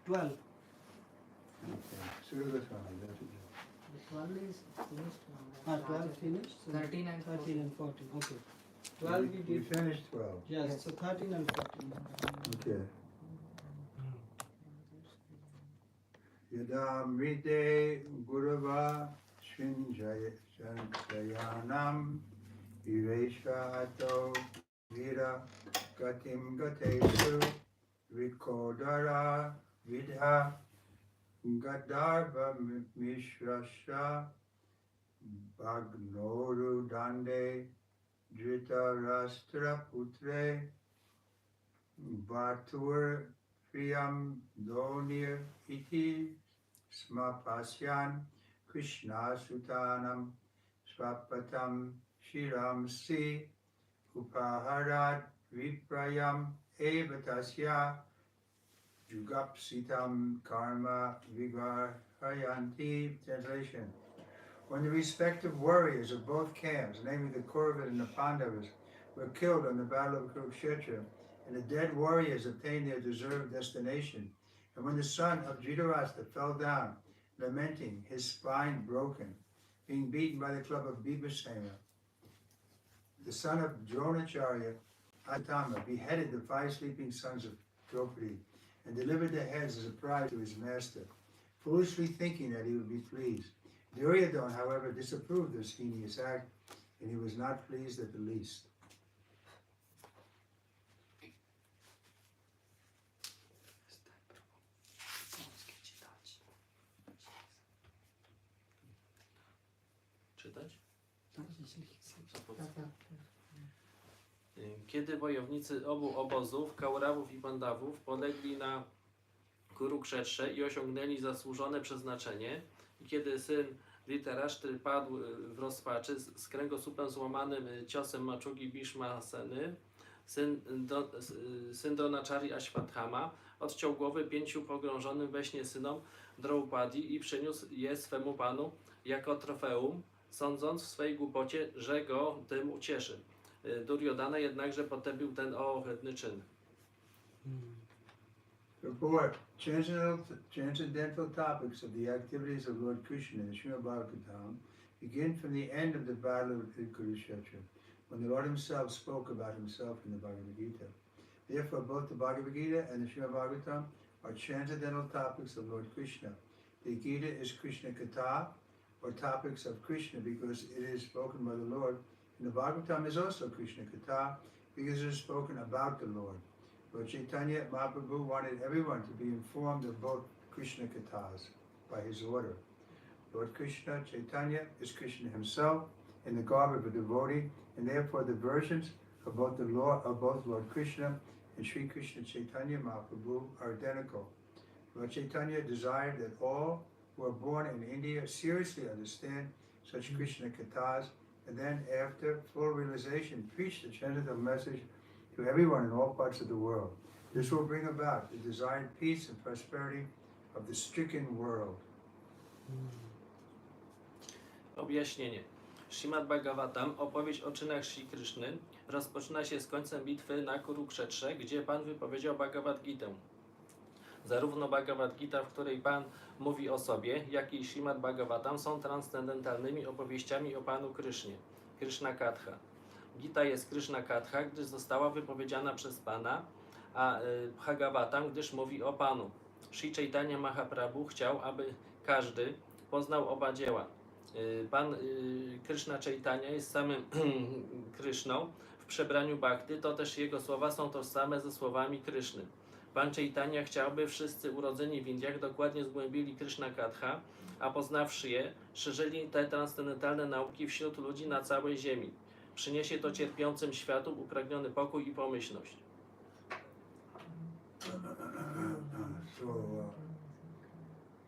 12. So that's fine. The 12 is finished now. 12 finished? So 13 and 13 and 14. Okay. 12 we We did. finished 12. Yes, so 13 and 14. Okay. Yadamrite Gurava Shinjayanam Viveshvato Vira Gatim Gatesu Rikodara Vidha Gadarva Mishrasha Bhagnoru Dande Dhritarashtra Putre Bhatur Priyam Donir Iti Smapasyan Krishna Sutanam Swapatam Shiram Si Upaharat Viprayam Evatasya Jugapsitam Karma Vigarhayanti. Translation. When the respective warriors of both camps, namely the Kauravas and the Pandavas, were killed on the battle of Kurukshetra, and the dead warriors obtained their deserved destination, and when the son of Dhritarashtra fell down, lamenting, his spine broken, being beaten by the club of Bhibhishana, the son of Dronacharya, Atama, beheaded the 5 sleeping sons of Draupadi, and delivered their heads as a prize to his master, foolishly thinking that he would be pleased. Duryodhana, however, disapproved of this heinous act, and he was not pleased at the least. Czytać? Tak. Kiedy wojownicy obu obozów, Kaurawów i Pandawów, polegli na Kurukshetrze i osiągnęli zasłużone przeznaczenie, i kiedy syn Dhritarashtra padł w rozpaczy z kręgosłupem złamanym ciosem maczugi Bhishmaseny, syn Dronacharya Ashwatthama odciął głowy 5 pogrążonym we śnie synom Draupadi i przyniósł je swemu panu jako trofeum, sądząc w swej głupocie, że go tym ucieszy. Duryodhana jednakże potępił ten ohydny czyn. Report. Transcendental topics of the activities of Lord Krishna in the Srimad Bhagavatam begin from the end of the battle of Kurukshetra, when the Lord himself spoke about himself in the Bhagavad Gita. Therefore, both the Bhagavad Gita and the Srimad Bhagavatam are transcendental topics of Lord Krishna. The Gita is Krishna Katha, or topics of Krishna, because it is spoken by the Lord, and the Bhagavatam is also Krishna Katha, because it is spoken about the Lord. Lord Chaitanya Mahaprabhu wanted everyone to be informed of both Krishna Kathas by his order. Lord Krishna Chaitanya is Krishna himself in the garb of a devotee, and therefore the versions of both Lord Krishna and Sri Krishna Chaitanya Mahaprabhu are identical. Lord Chaitanya desired that all who are born in India seriously understand such Krishna Kathas, and then after full realization preach the transcendental message to everyone in all parts of the world. This will bring about the desired peace and prosperity of the stricken world. Objaśnienie. Śrimad Bhagavatam, opowieść o czynach Shri Kryszny, rozpoczyna się z końcem bitwy na Kurukshetrze, gdzie Pan wypowiedział Bhagavad Gitę. Zarówno Bhagavad Gita, w której Pan mówi o sobie, jak i Śrimad Bhagavatam są transcendentalnymi opowieściami o Panu Krysznie, Krishna Katha. Gita jest Krishna Katha, gdyż została wypowiedziana przez Pana, a Bhagavatam, gdyż mówi o Panu. Sri Chaitanya Mahaprabhu chciał, aby każdy poznał oba dzieła. Pan Krishna Chaitanya jest samym Kryszną w przebraniu bhakty, to też jego słowa są tożsame ze słowami Kryszny. Pan Chaitanya chciał, by wszyscy urodzeni w Indiach dokładnie zgłębili Krishna Katha, a poznawszy je, szerzyli te transcendentalne nauki wśród ludzi na całej ziemi. Przyniesie to cierpiącym światu upragniony pokój i pomyślność.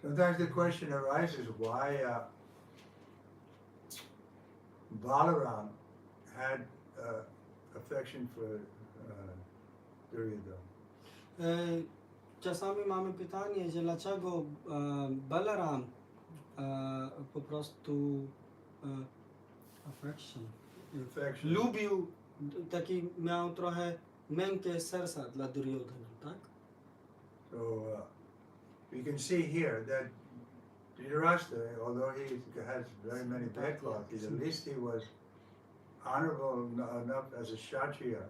Sometimes the question arises why Balaram had affection for Duryodhana. Czasami mamy pytanie, że dlaczego Balaram po prostu affection. Lubił, taki miał trochę miękkie serce dla Duryodhana, tak? So we can see here that Dhritarashtra, although he has very many bad qualities, at least he was honorable enough as a Kshatriya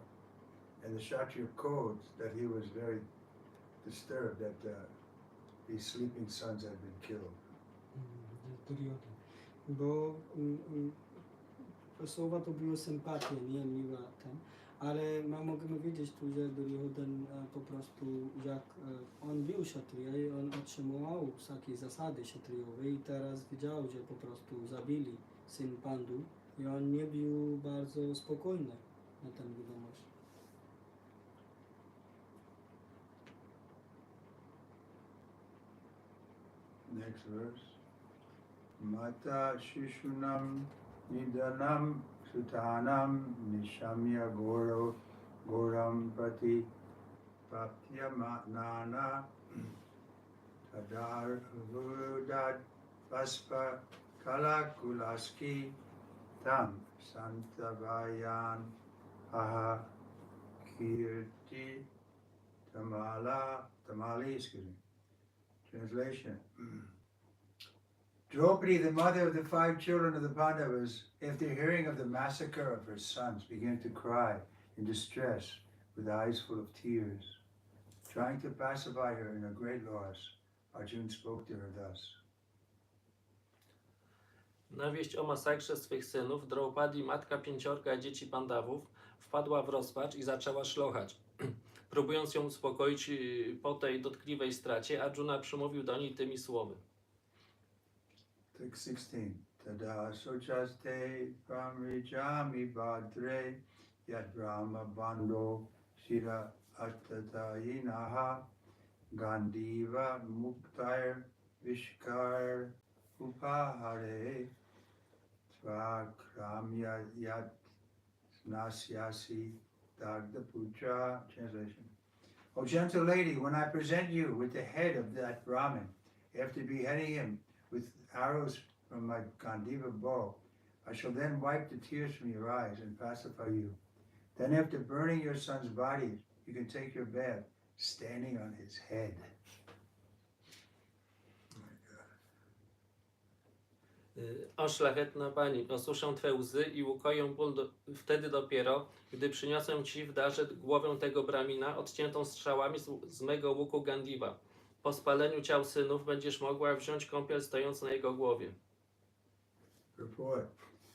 and the Kshatriya codes that he was very disturbed that these sleeping sons had been killed. Duryodhan. Bo słowa to były sympatie, nie miła ten, ale my możemy widzieć tu, że Duryodhan po prostu jak on był Kshatriya i on otrzymał takie zasady Kshatriyowe i teraz widział, że po prostu zabili syn Pandu i on nie był bardzo spokojny na tę wiadomość. Next verse. Mata Shishunam Nidanam Sutanam Nishamya Goram Prati Papyamanana Tadar Vudad Vaspa Kalakulaski Tam Santavayan Aha Kirti Tamali, excuse me. Translation. Draupadi, the mother of the 5 children of the Pandavas, after hearing of the massacre of her sons, began to cry in distress with eyes full of tears. Trying to pacify her in her great loss, Arjuna spoke to her thus. Na wieść o masakrze swych synów, Draupadi, matka 5 dzieci Pandawów, wpadła w rozpacz i zaczęła szlochać. Próbując ją uspokoić po tej dotkliwej stracie, Arjuna przemówił do niej tymi słowy. Text 16. Tada sochaste pramrijami badre yad brahma bando shira attatayinaha gandiva muktair vishkar upahare svakramya yad nasyasi dagda puja. Translation. O gentle lady, when I present you with the head of that Brahmin, after beheading him with arrows from my Gandiva bow, I shall then wipe the tears from your eyes and pacify you. Then after burning your son's body, you can take your bath standing on his head. O szlachetna pani, osuszę Twe łzy i ukoję ból wtedy dopiero, gdy przyniosę Ci w darze głowę tego Bramina odciętą strzałami z mego łuku Gandiva. Po spaleniu ciał synów będziesz mogła wziąć kąpiel stojąc na jego głowie. Report.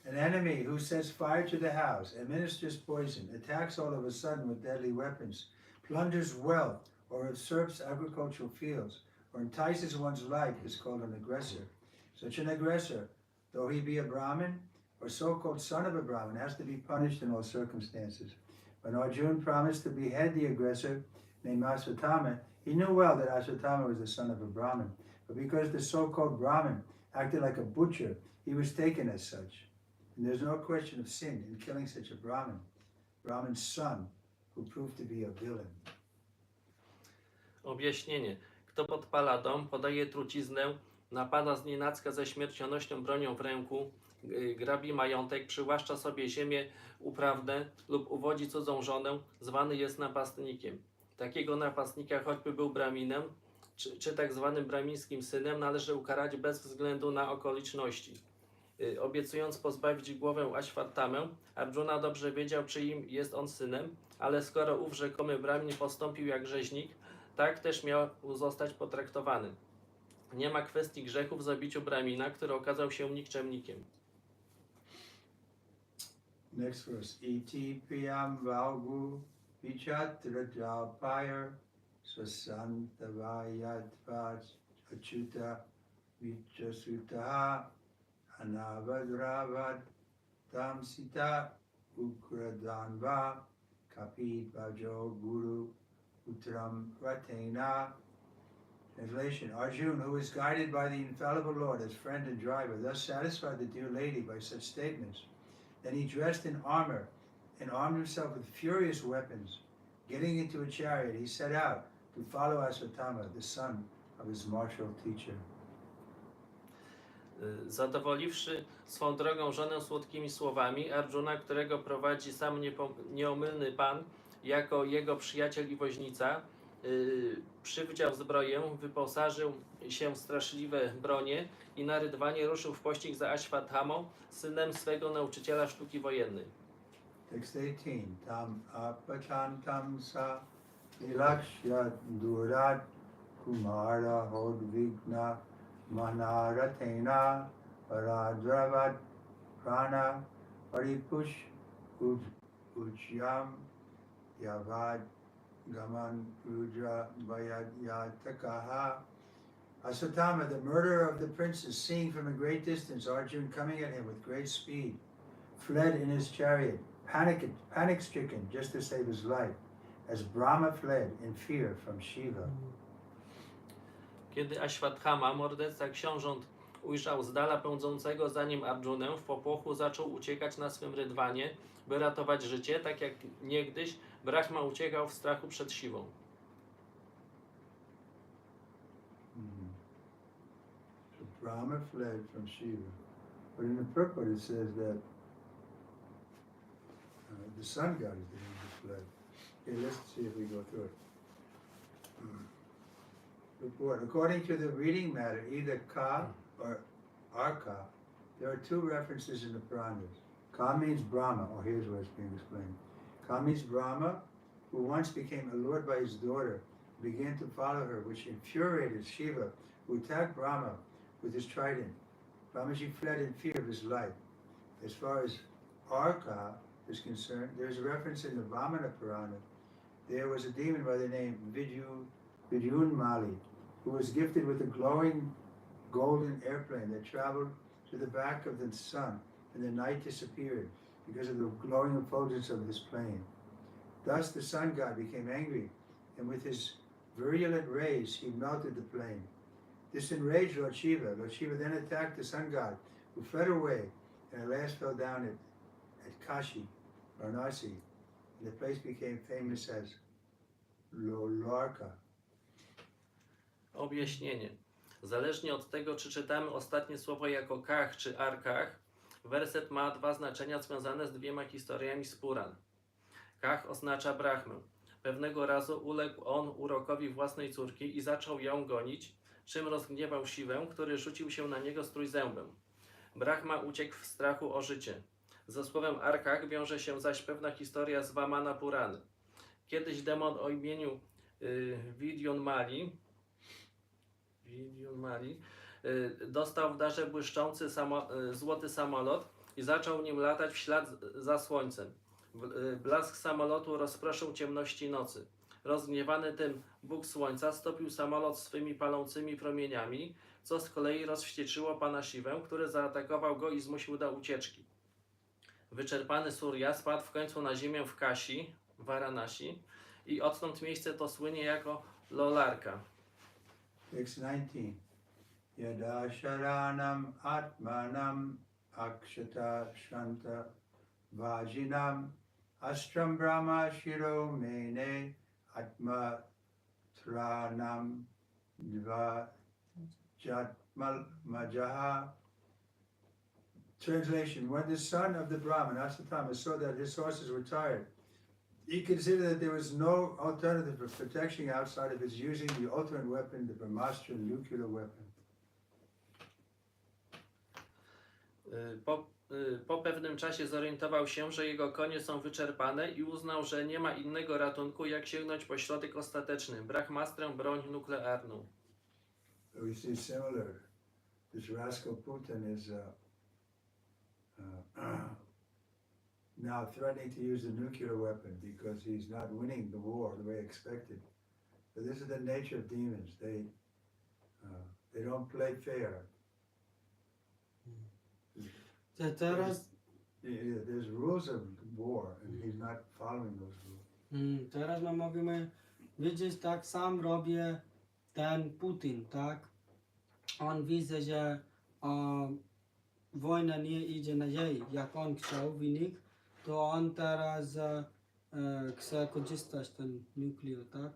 An enemy who sets fire to the house, administers poison, attacks all of a sudden with deadly weapons, plunders wealth, or usurps agricultural fields, or entices one's life is called an aggressor. Such an aggressor, though he be a Brahmin or so-called son of a Brahmin, has to be punished in all circumstances. When Arjuna promised to behead the aggressor named Ashwatthama, he knew well that Ashwatthama was the son of a Brahmin, but because the so-called Brahmin acted like a butcher, he was taken as such. And there's no question of sin in killing such a Brahmin's son, who proved to be a villain. Objaśnienie. Kto podpala dom, podaje truciznę, napada znienacka ze śmiercionośną bronią w ręku, grabi majątek, przywłaszcza sobie ziemię uprawne lub uwodzi cudzą żonę, zwany jest napastnikiem. Takiego napastnika, choćby był braminem, czy tak zwanym bramińskim synem, należy ukarać bez względu na okoliczności. Obiecując pozbawić głowę Ashwattamę, Arjuna dobrze wiedział, czyim jest on synem, ale skoro ów rzekomy bramin postąpił jak rzeźnik, tak też miał zostać potraktowany. Nie ma kwestii grzechu w zabiciu bramina, który okazał się nikczemnikiem. Next verse. Iti priyam valgu vichatra jalpayar swasantavayatvat achuta vichasutaha anavadravat tamsita ukradanva kapit vajo guru utram ratena. Translation. Arjuna, who was guided by the infallible Lord as friend and driver, thus satisfied the dear lady by such statements. Then he dressed in armor and armed himself with furious weapons. Getting into a chariot, he set out to follow Ashwatthama, the son of his martial teacher. Zadowoliwszy swą drogą żonę słodkimi słowami, Arjuna, którego prowadzi sam nieomylny Pan, jako jego przyjaciel i woźnica, przywdział zbroję, wyposażył się w straszliwe bronie i na rydwanie ruszył w pościg za Aśwathamą, synem swego nauczyciela sztuki wojennej. Text 18. Tam apatantam sa ilakshya durat kumara hodvigna manaratena paradravat prana paripush ujyam yavad gaman rudra vayatakaha. Asatama, the murderer of the princes, seeing from a great distance Arjuna coming at him with great speed, fled in his chariot, panic-stricken, just to save his life, as Brahma fled in fear from Shiva. Kiedy Aśwathama, morderca książąt, ujrzał z dala pędzącego za nim Arjunę, w popłochu zaczął uciekać na swym rydwanie, by ratować życie, tak jak niegdyś Brahma uciekał w strachu przed Siwą. So Brahma fled from Shiva. But in the purport it says that the sun god is the one who fled. Okay, let's see if we go through it. Report. According to the reading matter, either Ka or Arka, there are two references in the Puranas. Ka means Brahma, or here's what it's being explained. Ka means Brahma, who once became allured by his daughter, began to follow her, which infuriated Shiva, who attacked Brahma with his trident. Brahmaji fled in fear of his life. As far as Arka is concerned, there's a reference in the Vamana Purana. There was a demon by the name Vidyunmali, who was gifted with a glowing golden airplane that traveled to the back of the sun, and the night disappeared because of the glowing effulgence of this plane. Thus the sun god became angry, and with his virulent rays he melted the plane. This enraged Lord Shiva. Lord Shiva then attacked the sun god, who fled away, and at last fell down at Kashi, Varanasi, and the place became famous as Lolarka. Objaśnienie. Zależnie od tego, czy czytamy ostatnie słowo jako kach czy arkach, werset ma dwa znaczenia związane z dwiema historiami z Puran. Kach oznacza Brahmę. Pewnego razu uległ on urokowi własnej córki i zaczął ją gonić, czym rozgniewał Siwę, który rzucił się na niego z trójzębem. Brahma uciekł w strachu o życie. Ze słowem arkach wiąże się zaś pewna historia z Vamana Purany. Kiedyś demon o imieniu Vidyunmali dostał w darze błyszczący złoty samolot i zaczął nim latać w ślad za słońcem. Blask samolotu rozproszył ciemności nocy. Rozgniewany tym Bóg Słońca stopił samolot swymi palącymi promieniami, co z kolei rozwścieczyło pana Siwę, który zaatakował go i zmusił do ucieczki. Wyczerpany Surya spadł w końcu na ziemię w Kasi, Varanasi, i odtąd miejsce to słynie jako Lolarka. Text 19. Yada sharanam atmanam akshata shanta vajinam astram brahma shiro mene atma tranam dvajatmal majaha. Translation. When the son of the Brahman, Asatama, saw that his horses were tired, he considered that there was no alternative for protection outside of his using the ultimate weapon, the Brahmastra nuclear weapon. Po pewnym czasie zorientował się, że jego konie są wyczerpane i uznał, że nie ma innego ratunku, jak sięgnąć po środek ostateczny, brahmastrę, broń nuklearną. We see similar. This rascal Putin is now threatening to use the nuclear weapon because he's not winning the war the way expected. But this is the nature of demons. They don't play fair. Teraz, There's rules of war, and he's not following those rules. teraz my możemy widzieć, tak sam robi ten Putin, tak? On widzi, że wojna nie idzie na jej, jak on chciał wynik, to on teraz chce korzystać ten nuklear, tak?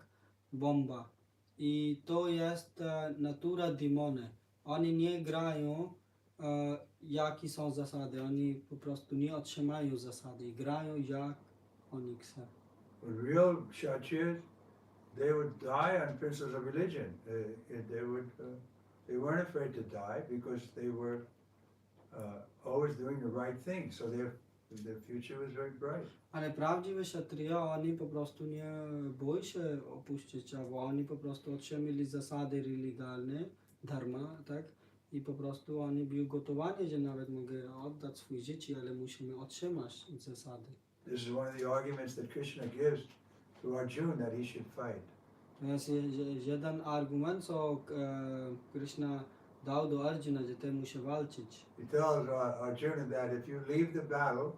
Bomba. I to jest natura demony. Oni nie grają, jakie są zasady. Oni po prostu nie otrzymają zasady. Grają jak oni chcą. But real Kshatriyas, they would die on principles of religion. They weren't afraid to die because they were always doing the right thing. So their future was very bright. Ale prawdziwe kshatriya, oni po prostu nie boi się opuścić ciało, oni po prostu otrzymali zasady religialne, dharma, tak? I po prostu oni byli gotowani, że nawet mogę oddać swoje życie, ale musimy otrzymać zasady. This is one of the arguments that Krishna gives to Arjuna that he should fight. To jest jeden argument, co Krishna dał do Arjuna, że ten musi walczyć. He tells Arjuna that if you leave the battle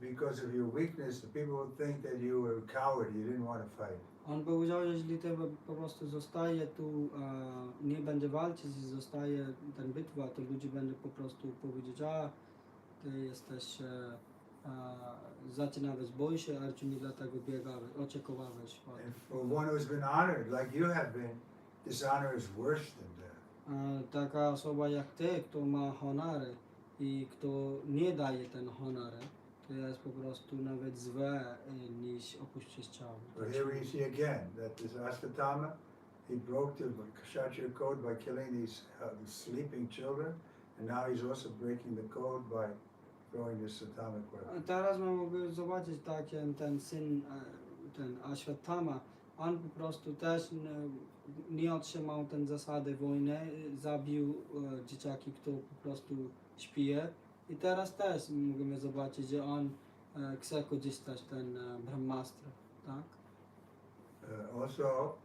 because of your weakness, the people will think that you were a coward, you didn't want to fight. On powiedział, że jeśli ty po prostu zostaje tu, nie będzie walczyć i zostaje ten bitwa, to ludzie będą po prostu powiedzieć, a ty jesteś, zaczynałeś boi się, Arjuna, dlatego biegałeś, oczekowałeś. And for one who's been honored like you have been, dishonor is worse than death. Taka osoba jak ty, kto ma honory i kto nie daje ten honor, to jest po prostu nawet złe niż opuścić ciało. So here we see again that this Asvatthama, he broke the Kshatriya code by killing these sleeping children, and now he's also breaking the code by throwing this atomic weapon. Teraz mamy zobaczyć tak, ten syn, ten Ashwatthama, on po prostu też nie otrzymał ten zasady wojny, zabił dzieciaki, kto po prostu śpije. I teraz też możemy zobaczyć, że on chce korzystać ten Brahmastra, tak? Also,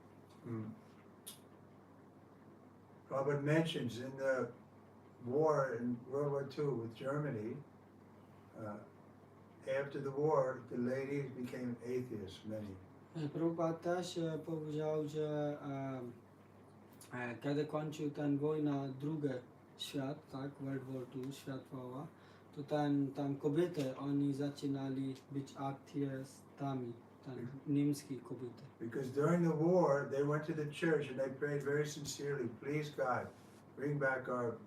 Prabhupada mentions in the war in World War II with Germany, after the war, the ladies became atheists, many. Prabhupada też powiedział, że kiedy kończył ten wojna, drugi świat, tak, World War II, światowa, to tam kobiety, oni zaczynali być ateistami, niemskie kobiety. Because during the war, they went to the church and they prayed very sincerely, please God, bring back our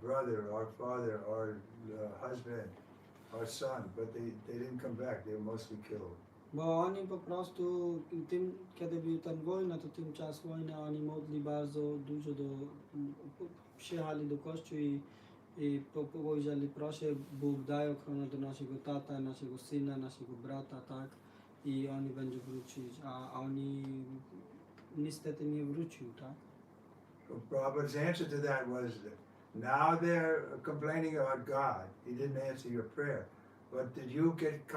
brother, our father, our husband, our son, but they didn't come back, they were mostly killed. Bo oni po prostu, kiedy był ten wojna, to tym czas wojny, oni modli bardzo dużo przyjechali do kościoła i powiedzieli, proszę, Bóg daj ochronę do naszego tata, naszego syna, naszego brata, tak? I oni będą wrócić, a oni niestety nie wrócił, tak? So Prabhupada's answer to that was, now they're complaining about God, he didn't answer your prayer. But did you get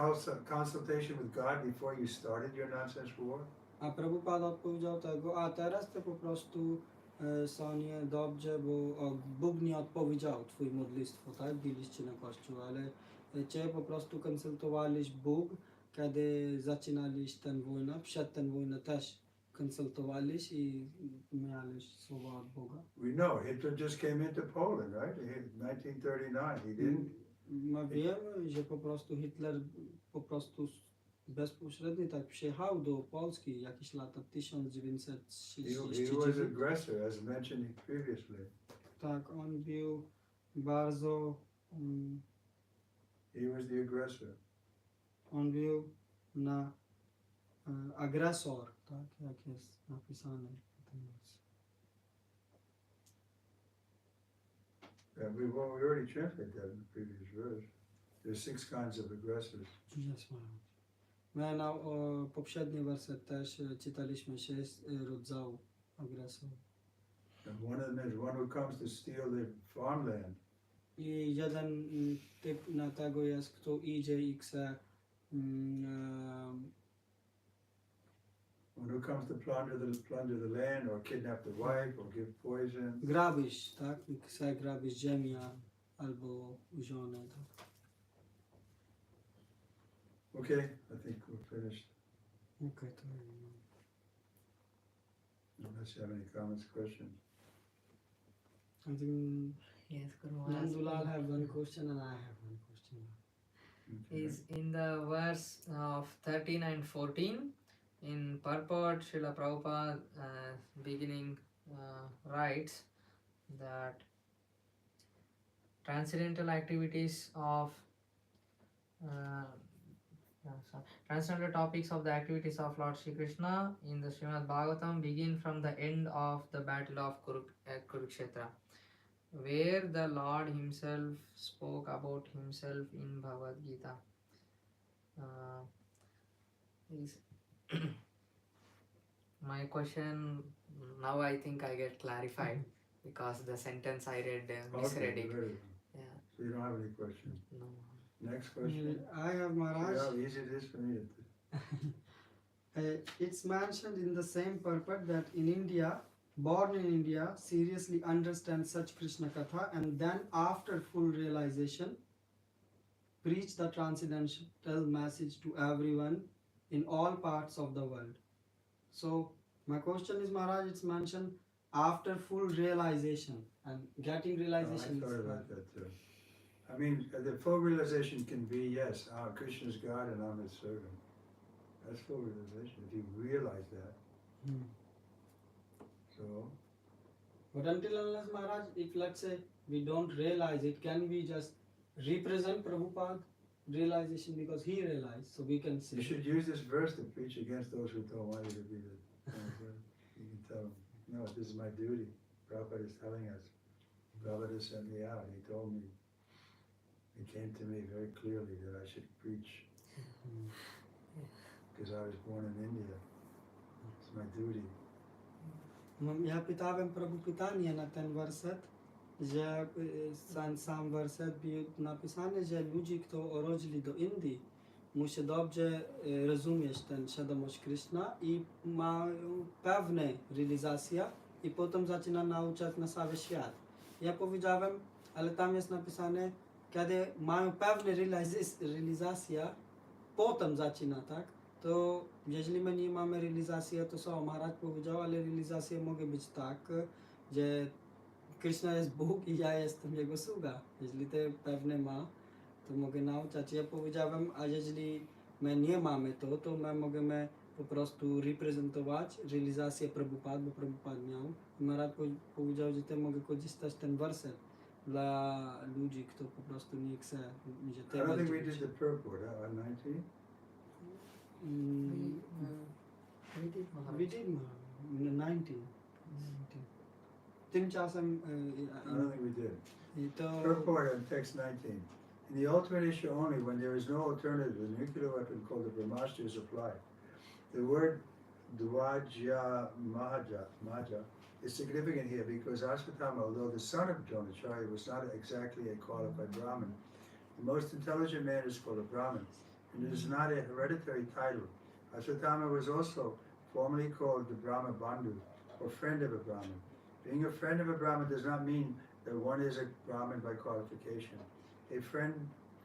consultation with God before you started your nonsense war? A Prabhupada odpowiedział tego, a teraz to po prostu są niedobrze, bo Bóg nie odpowiedział twoje modlitwo, tak? Byliście na kościół, ale cię po prostu konsultowaliś Bóg, kiedy zaczynaliś tę wojnę, przed tę wojną też konsultowaliś i miałeś słowa od Boga. We know, Hitler just came into Poland, right? In 1939, he didn't. My wiemy, że po prostu Hitler po prostu bezpośrednio tak przyjechał do Polski jakieś lata 1930. He was aggressor, as mentioned previously. Tak, on był bardzo... He was the aggressor. On był agresor, tak, jak jest napisane. We already translated that in the previous verse. There's 6 kinds of aggressors. My na poprzedni werset też czytaliśmy 6 rodzajów agresorów. And one of them is one who comes to steal the farmland. I jeden typ na tego jest, kto idzie i chce One who comes to plunder the land or kidnap the wife or give poison. grabić, tak? Chce grabić ziemię albo żonę, tak? Okay, I think we're finished. Okej, to Unless you have any comments, questions. I think Yes, Guru. Nandulal have one question and I have one question. Okay. Is in the verse of 13 and 14 in purport Srila Prabhupada beginning writes that transcendental activities of So transcendental topics of the activities of Lord Shri Krishna in the Srimad Bhagavatam begin from the end of the battle of Kurukshetra, where the Lord himself spoke about himself in Bhagavad Gita. Is my question now I think I get clarified because the sentence I read misread it. Very well. Yeah. So you don't have any questions. No. Next question. I have See Maharaj. how easy it is for me to It's mentioned in the same purport that in India, born in India, seriously understand such Krishna Katha and then after full realization, preach the transcendental message to everyone in all parts of the world. So my question is, Maharaj, it's mentioned after full realization, and getting realization I thought is about that too. I mean, the full realization can be, yes, Krishna's God and I'm his servant. That's full realization, if you realize that. So, But until unless, Maharaj, if let's say we don't realize it, can we just represent Prabhupada realization because he realized, so we can say. you should use this verse to preach against those who don't want you to be the. You can tell them, no, this is my duty. Prabhupada is telling us. Prabhupada sent me out. He told me. He came to me very clearly that I should preach. Because I was born in India. It's my duty. Ja pytałem Prabhupada na ten werset, że sam werset był napisany, że ludzie, którzy urodzili do Indii, muszą dobrze rozumieć ten świadomość Krishna i mają pewne realizacje i potem zaczyna nauczać na cały świat. Ja powiedziałem, ale tam jest napisane, kiedy mają pewne realizacje, potem zaczyna, tak? To jeżeli my nie mamy realizacji, to co Maharaj powiedział, ale realizacje mogą być tak, że Krishna jest Bóg i ja jestem Jego sługa. Jeżeli to pewne ma, to mogę nauczać. Ja powiedziałem, a jeżeli my nie mamy to, to my możemy po prostu reprezentować realizację Prabhupada, bo Prabhupada miał. Maharaj powiedział, że to mogę korzystać ten werset dla ludzi, którzy po prostu nie chcą, że I to don't think we będzie. did the purport, on 19? We did Maharaj. We did 19. Tymczasem I don't think we did. to Purport on text 19. In the ultimate issue only, when there is no alternative, the nuclear weapon called the Brahmastra is applied. The word Dvaja Maja is significant here because Ashwatthama, although the son of Dronacharya, was not exactly a qualified Brahmin, the most intelligent man is called a Brahmin, and it is not a hereditary title. Ashwatthama was also formerly called the Brahma Bandhu, or friend of a Brahmin. Being a friend of a Brahmin does not mean that one is a Brahmin by qualification. A friend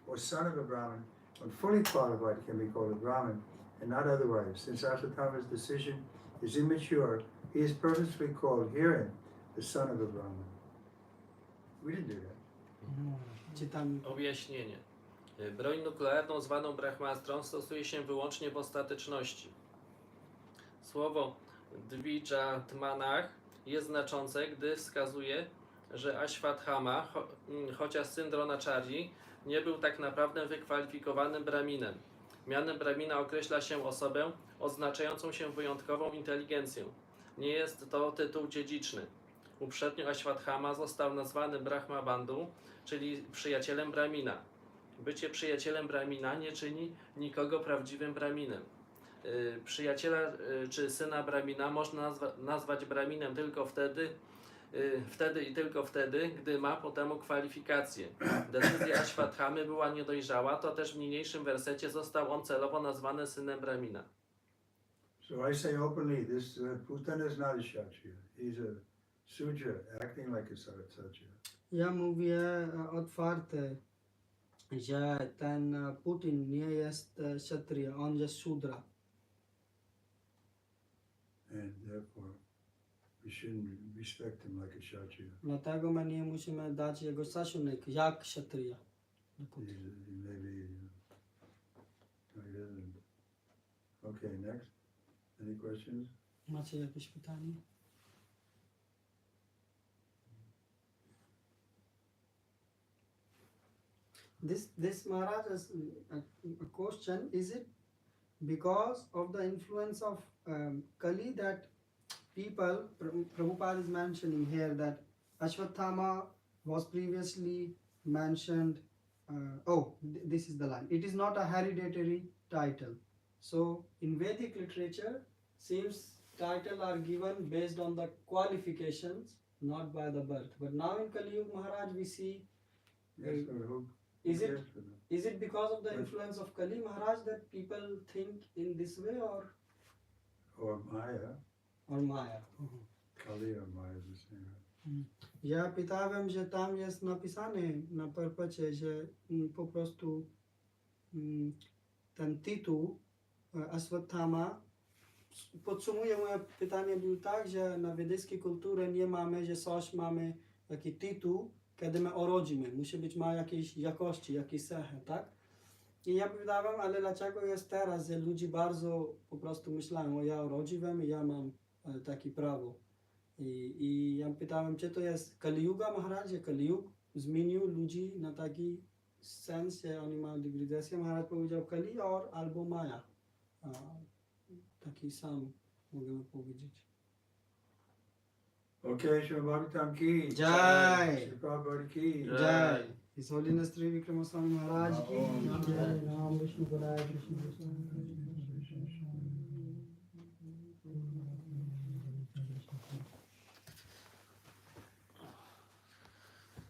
or son of a Brahmin, when fully qualified, can be called a Brahmin, and not otherwise. Since Ashwatthama's decision is immature, he is purposely called herein the son of a Brahmin. We didn't do that. czytam. Objaśnienie. Broń nuklearną zwaną brahmastrą stosuje się wyłącznie w ostateczności. Słowo dvijatmanach jest znaczące, gdy wskazuje, że Ashwatthama, chociaż syn Dronacharyi, nie był tak naprawdę wykwalifikowanym braminem. Mianem bramina określa się osobę oznaczającą się wyjątkową inteligencją. Nie jest to tytuł dziedziczny. Uprzednio Ashwatthama został nazwany Brahma Bandhu, czyli przyjacielem bramina. Bycie przyjacielem bramina nie czyni nikogo prawdziwym braminem. Przyjaciela czy syna bramina można nazwać braminem tylko wtedy, gdy ma po temu kwalifikacje. Decyzja Ashwatthamy była niedojrzała, to też w niniejszym wersecie został on celowo nazwany synem bramina. So I say openly, this Putan is not a Kshatriya. He's a Sudra, acting like a Kshatriya. Ja mówię otwarte, że ten Putin nie jest kshatriya, on jest Shudra. And therefore, we shouldn't respect him like a Kshatriya. Dlatego my nie musimy dać jego szacunek jak kshatriya. He maybe, no, he doesn't. Okay, next. Any questions? Macie jakieś pytanie? this Maharaj has a question. Is it because of the influence of Kali that people, Prabhupada is mentioning here that Ashwatthama was previously mentioned. This is the line. It is not a hereditary title. So in Vedic literature, seems title are given based on the qualifications, not by the birth. But now in Kali Yuga Maharaj, we see. Yes, sir, who Is it cares for them? is it because of the Right. influence of Kali Maharaj that people think in this way, or Maya, Maya? Kali or Maya is the same. Ja pytałem, że tam jest napisane na perpecie, że po prostu ten tytuł Ashwatthama podsumuje moje pytanie było tak, że na wiedeńskiej kulturze nie mamy, że coś mamy taki tytuł, kiedy my urodzimy. Musi być ma jakiejś jakości, jakieś cechy, tak? I ja pytałem, ale dlaczego jest teraz, że ludzie bardzo po prostu myślają, o ja urodziłem i ja mam takie prawo. I ja pytałem, czy to jest Kali Yuga Maharaj, że Kali Yug zmienił ludzi na taki sens, że oni mają degradację. Maharaj powiedział Kali albo Maya. Taki sam możemy powiedzieć. Okay, Srimad Bhagavatam ki Jai. Sri Prabhupada ki Jai. His Holiness Sri Vikramaswamy Maharaj ki Om. Jai. Ram Vishnu Padaya Krishna Goswami.